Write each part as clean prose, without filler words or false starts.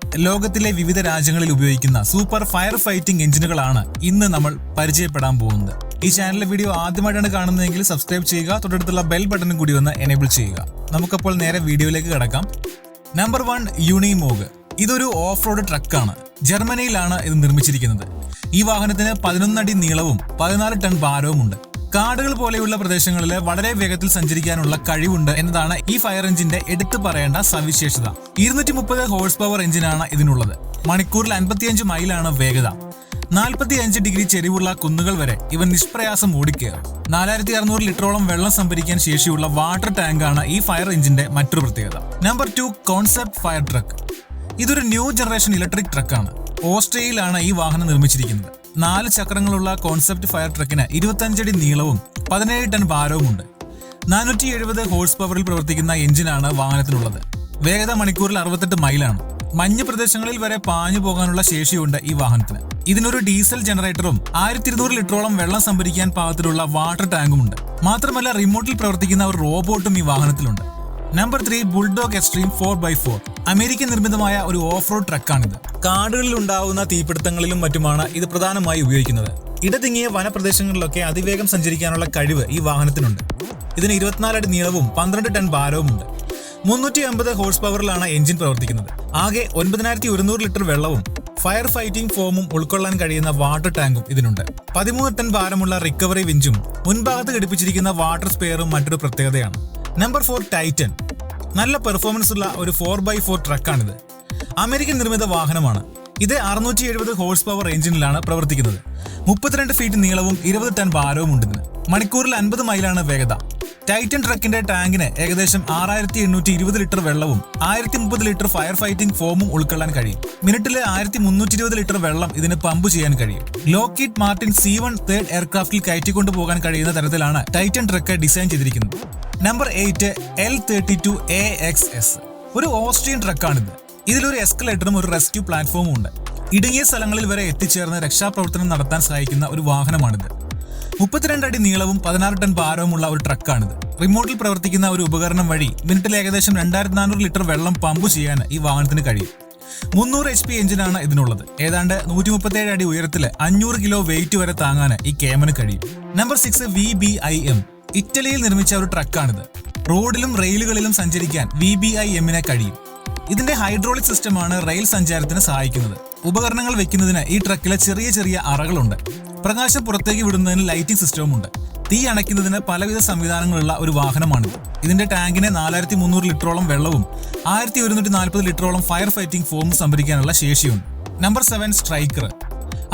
ലോകത്തിലെ വിവിധ രാജ്യങ്ങളിൽ ഉപയോഗിക്കുന്ന സൂപ്പർ ഫയർ ഫൈറ്റിംഗ് എഞ്ചിനുകളാണ് ഇന്ന് നമ്മൾ പരിചയപ്പെടാൻ പോകുന്നത്. ഈ ചാനലിലെ വീഡിയോ ആദ്യമായിട്ടാണ് കാണുന്നതെങ്കിൽ സബ്സ്ക്രൈബ് ചെയ്യുക, തൊട്ടടുത്തുള്ള ബെൽ ബട്ടണും കൂടി ഒന്ന് എനേബിൾ ചെയ്യുക. നമുക്കപ്പോൾ നേരെ വീഡിയോയിലേക്ക് കടക്കാം. നമ്പർ 1 യൂണിമോഗ്. ഇതൊരു ഓഫ് റോഡ് ട്രക്കാണ്. ജർമ്മനിയിലാണ് ഇത് നിർമ്മിച്ചിരിക്കുന്നത്. ഈ വാഹനത്തിന് 11 അടി നീളവും 14 ടൺ ഭാരവുമുണ്ട്. കാടുകൾ പോലെയുള്ള പ്രദേശങ്ങളിൽ വളരെ വേഗത്തിൽ സഞ്ചരിക്കാനുള്ള കഴിവുണ്ട് എന്നതാണ് ഈ ഫയർ എഞ്ചിന്റെ എടുത്തു പറയേണ്ട സവിശേഷത. 230 ഹോഴ്സ് പവർ എഞ്ചിനാണ് ഇതിനുള്ളത്. മണിക്കൂറിൽ 55 മൈലാണ് വേഗത. 45 ഡിഗ്രി ചെരിവുള്ള കുന്നുകൾ വരെ ഇവ നിഷ്പ്രയാസം ഓടിക്കുക. 4600 ലിറ്ററോളം വെള്ളം സംഭരിക്കാൻ ശേഷിയുള്ള വാട്ടർ ടാങ്കാണ് ഈ ഫയർ എഞ്ചിന്റെ മറ്റൊരു പ്രത്യേകത. Number 2 concept fire truck. ഇതൊരു ന്യൂ ജനറേഷൻ ഇലക്ട്രിക് ട്രക്കാണ്. ഓസ്ട്രേലിയയിലാണ് ഈ വാഹനം നിർമ്മിച്ചിരിക്കുന്നത്. 4 ചക്രങ്ങളുള്ള കോൺസെപ്റ്റ് ഫയർ ട്രക്കിന് 25 അടി നീളവും 17 ടൺ ഭാരവുമുണ്ട്. 470 ഹോഴ്സ് പവറിൽ പ്രവർത്തിക്കുന്ന എഞ്ചിനാണ് വാഹനത്തിനുള്ളത്. വേഗത മണിക്കൂറിൽ 68 മൈലാണ്. മഞ്ഞ് പ്രദേശങ്ങളിൽ വരെ പാഞ്ഞു പോകാനുള്ള ശേഷിയുണ്ട് ഈ വാഹനത്തിന്. ഇതിനൊരു ഡീസൽ ജനറേറ്ററും 1200 ലിറ്ററോളം വെള്ളം സംഭരിക്കാൻ പാകത്തിലുള്ള വാട്ടർ ടാങ്കുമുണ്ട്. മാത്രമല്ല റിമോട്ടിൽ പ്രവർത്തിക്കുന്ന ഒരു റോബോട്ടും ഈ വാഹനത്തിലുണ്ട്. Number 3 bulldog extreme 4x4. American നിർമ്മിതമായ ഒരു ഓഫ് റോഡ് ട്രക്കാണിത്. കാടുകളിൽ ഉണ്ടാവുന്ന തീപിടുത്തങ്ങളിലും മറ്റുമാണ് ഇത് പ്രധാനമായി ഉപയോഗിക്കുന്നത്. ഇടതിങ്ങിയ വനപ്രദേശങ്ങളിലൊക്കെ അതിവേഗം സഞ്ചരിക്കാനുള്ള കഴിവ് ഈ വാഹനത്തിനുണ്ട്. ഇതിന് 24 അടി നീളവും 12 ടൺ ഭാരവുമുണ്ട്. 350 ഹോഴ്സ് പവറിലാണ് എഞ്ചിൻ പ്രവർത്തിക്കുന്നത്. ആകെ 9100 ലിറ്റർ വെള്ളവും ഫയർ ഫൈറ്റിംഗ് ഫോമും ഉൾക്കൊള്ളാൻ കഴിയുന്ന വാട്ടർ ടാങ്കും ഇതിനുണ്ട്. 13 ടൺ ഭാരമുള്ള റിക്കവറി വിഞ്ചും മുൻഭാഗത്ത് ഘടിപ്പിച്ചിരിക്കുന്ന വാട്ടർ സ്പെയറും മറ്റൊരു പ്രത്യേകതയാണ്. Number 4 Titan. നല്ല പെർഫോമൻസ് ഉള്ള ഒരു 4x4 ട്രക്കാണിത്. അമേരിക്കൻ നിർമ്മിത വാഹനമാണ്. ഇത് 670 ഹോഴ്സ് പവർ എഞ്ചിനിലാണ് പ്രവർത്തിക്കുന്നത്. 32 ഫീറ്റ് നീളവും 20 ടൺ ഭാരവും ഉണ്ട്. മണിക്കൂറിൽ 50 മൈലാണ് വേഗത. ടൈറ്റൻ ട്രക്കിന്റെ ടാങ്കിന് ഏകദേശം 6820 ലിറ്റർ വെള്ളവും 1030 ലിറ്റർ ഫയർ ഫൈറ്റിംഗ് ഫോമും ഉൾക്കൊള്ളാൻ കഴിയും. മിനിറ്റിൽ 1320 ലിറ്റർ വെള്ളം ഇതിന് പമ്പ് ചെയ്യാൻ കഴിയും. ലോക്കീഡ് മാർട്ടിൻ C1 തേർഡ് എയർക്രാഫ്റ്റിൽ കയറ്റിക്കൊണ്ടു പോകാൻ കഴിയുന്ന തരത്തിലാണ് ടൈറ്റൻ ട്രക്ക് ഡിസൈൻ ചെയ്തിരിക്കുന്നത്. Number 8 L32AXS. ഒരു ഓസ്ട്രിയൻ ട്രക്കാണിത്. ഇതിലൊരു എസ്കലേറ്ററും ഒരു റെസ്ക്യൂ പ്ലാറ്റ്ഫോമും ഉണ്ട്. ഇടുങ്ങിയ സ്ഥലങ്ങളിൽ വരെ എത്തിച്ചേർന്ന് രക്ഷാപ്രവർത്തനം നടത്താൻ സഹായിക്കുന്ന ഒരു വാഹനമാണിത്. 32 അടി നീളവും 16 ടൺ ഭാരവുമുള്ള ഒരു ട്രക്കാണിത്. റിമോട്ടിൽ പ്രവർത്തിക്കുന്ന ഒരു ഉപകരണം വഴി മിനിറ്റിൽ ഏകദേശം 2400 ലിറ്റർ വെള്ളം പമ്പ് ചെയ്യാൻ ഈ വാഹനത്തിന് കഴിയും. 300 HP എഞ്ചിനാണ് ഇതിനുള്ളത്. ഏതാണ്ട് 137 അടി ഉയരത്തിൽ 500 കിലോ വെയിറ്റ് വരെ താങ്ങാൻ ഈ കേമന് കഴിയും. Number 6 VBIM. ഇറ്റലിയിൽ നിർമ്മിച്ച ഒരു ട്രക്കാണിത്. റോഡിലും റെയിലുകളിലും സഞ്ചരിക്കാൻ VBIM-നെ കഴിയും. ഇതിന്റെ ഹൈഡ്രോളിക് സിസ്റ്റമാണ് റെയിൽ സഞ്ചാരത്തിന് സഹായിക്കുന്നത്. ഉപകരണങ്ങൾ വെക്കുന്നതിന് ഈ ട്രക്കിലെ ചെറിയ ചെറിയ അറകളുണ്ട്. പ്രകാശം പുറത്തേക്ക് വിടുന്നതിന് ലൈറ്റിംഗ് സിസ്റ്റവും ഉണ്ട്. തീ അണയ്ക്കുന്നതിന് പലവിധ സംവിധാനങ്ങളുള്ള ഒരു വാഹനമാണിത്. ഇതിന്റെ ടാങ്കിന് 4300 ലിറ്ററോളം വെള്ളവും 1140 ലിറ്ററോളം ഫയർ ഫൈറ്റിംഗ് ഫോമും സംഭരിക്കാനുള്ള ശേഷിയുണ്ട്. Number 7 striker.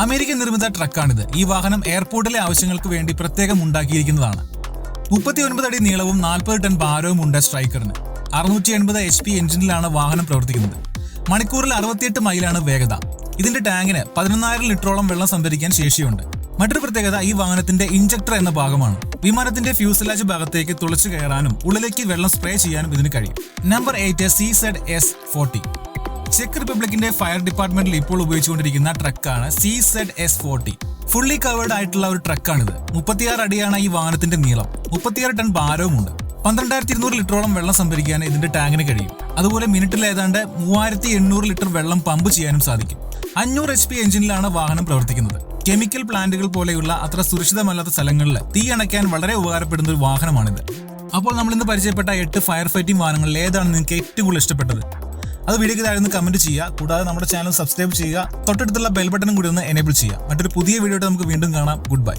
അമേരിക്കൻ നിർമ്മിത ട്രക്കാണിത്. ഈ വാഹനം എയർപോർട്ടിലെ ആവശ്യങ്ങൾക്ക് വേണ്ടി പ്രത്യേകം ഉണ്ടാക്കിയിരിക്കുന്നതാണ്. 39 അടി നീളവും 40 ടൺ ഭാരവും ഉണ്ട് സ്ട്രൈക്കറിന്. 680 HP എഞ്ചിനിലാണ് വാഹനം പ്രവർത്തിക്കുന്നത്. മണിക്കൂറിൽ 68 മൈലാണ് വേഗത. ഇതിന്റെ ടാങ്കിന് 11000 ലിറ്ററോളം വെള്ളം സംഭരിക്കാൻ ശേഷിയുണ്ട്. മറ്റൊരു പ്രത്യേകത ഈ വാഹനത്തിന്റെ ഇഞ്ചക്ടർ എന്ന ഭാഗമാണ്. വിമാനത്തിന്റെ ഫ്യൂസലാജ് ഭാഗത്തേക്ക് തുളച്ചു കയറാനും ഉള്ളിലേക്ക് വെള്ളം സ്പ്രേ ചെയ്യാനും ഇതിന് കഴിയും. Number 8 CZS40. ചെക്ക് റിപ്പബ്ലിക്കിന്റെ ഫയർ ഡിപ്പാർട്ട്മെന്റിൽ ഇപ്പോൾ ഉപയോഗിച്ചുകൊണ്ടിരിക്കുന്ന ട്രക്കാണ് CZS40. ഫുള്ളി കവേർഡ് ആയിട്ടുള്ള ഒരു ട്രക്കാണിത്. 36 അടിയാണ് ഈ വാഹനത്തിന്റെ നീളം. 36 ടൺ ഭാരവുമുണ്ട്. 12200 ലിറ്ററോളം വെള്ളം സംഭരിക്കാൻ ഇതിന്റെ ടാങ്കിന് കഴിയും. അതുപോലെ മിനിറ്റിൽ ഏതാണ്ട് 3800 ലിറ്റർ വെള്ളം പമ്പ് ചെയ്യാനും സാധിക്കും. 500 HP എഞ്ചിനിലാണ് വാഹനം പ്രവർത്തിക്കുന്നത്. കെമിക്കൽ പ്ലാന്റുകൾ പോലെയുള്ള അത്ര സുരക്ഷിതമല്ലാത്ത സ്ഥലങ്ങളിൽ തീ അണയ്ക്കാൻ വളരെ ഉപകാരപ്പെടുന്ന ഒരു വാഹനമാണിത്. അപ്പോൾ നമ്മൾ ഇന്ന് പരിചയപ്പെട്ട 8 ഫയർ ഫൈറ്റിംഗ് വാഹനങ്ങളിൽ ഏതാണ് നിങ്ങൾക്ക് ഏറ്റവും കൂടുതൽ ഇഷ്ടപ്പെട്ടത്? അത് വീഡിയോയ്ക്ക് താഴെ നിന്ന് കമന്റ് ചെയ്യുക. കൂടാതെ നമ്മുടെ ചാനൽ സബ്സ്ക്രൈബ് ചെയ്യുക. തൊട്ടടുത്തുള്ള ബെൽ ബട്ടണും കൂടി ഒന്ന് എനേബിൾ ചെയ്യുക. മറ്റൊരു പുതിയ വീഡിയോ നമുക്ക് വീണ്ടും കാണാം. Good bye.